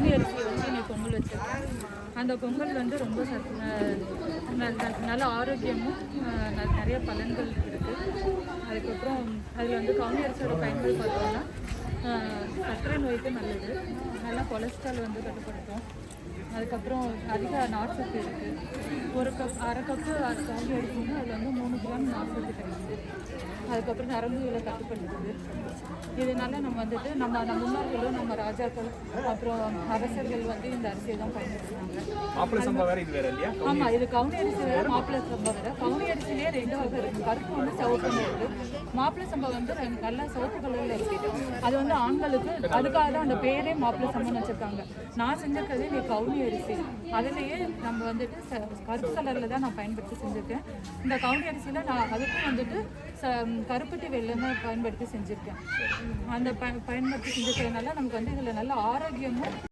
கவுனி அரிசியை வச்சு இன்னைக்கு பொங்கல் வச்சுருக்கேன். அந்த பொங்கல் வந்து ரொம்ப நல்ல ஆரோக்கியமும் நிறைய பலன்கள் இருக்குது. அதுக்கப்புறம் அதில் வந்து கவுனி அரிசியோட பயன்கள் பார்த்தோம்னா சர்க்கரை நோய்க்கு நல்லது, நல்லா கொலஸ்ட்ரால் வந்து கட்டுப்படுத்தும். அதுக்கப்புறம் அதிக நார்சத்து இருக்குது. ஒரு கப் அரை கப்பு கவுனி அரிசின்னா அதில் வந்து 3 கிராம் நார்சத்து கிடைக்குது. அதுக்கப்புறம் நரம்புகளை கட்டுப்படுத்துது. இதனால நம்ம வந்துட்டு நம்ம முன்னோர்களும் நம்ம ராஜாக்கள் அப்புறம் அரசர்கள் வந்து இந்த அரிசியை தான் பயன்படுத்துனாங்க. ஆமாம், இது கவுனி அரிசி வேற, மாப்பிள்ளை சம்பா வேற. கவுனி அரிசிலேயே 2 வகை இருக்குது. கருப்பு வந்து சிவப்பு இருக்குது. மாப்பிள்ளை சம்பா வந்து நல்லா சிவப்பு கலரில் இருக்குது. அது வந்து ஆண்களுக்கு, அதுக்காக தான் அந்த பேரே மாப்பிள்ளை சம்பான்னு வச்சுருக்காங்க. நான் செஞ்சுருக்கிறது நீ கவுனி அரிசி, அதுலேயே நம்ம வந்துட்டு கருப்பு கலரில் தான் நான் பயன்படுத்தி செஞ்சுருக்கேன். இந்த கவுனி அரிசியில் நான் அதுக்கும் வந்துட்டு கருப்பட்டி வெல்லம் தான் பயன்படுத்தி செஞ்சுருக்கேன். அந்த பயன்படுத்தி செஞ்சுக்கிறதுனால நமக்கு வந்து இதில் நல்ல ஆரோக்கியமும்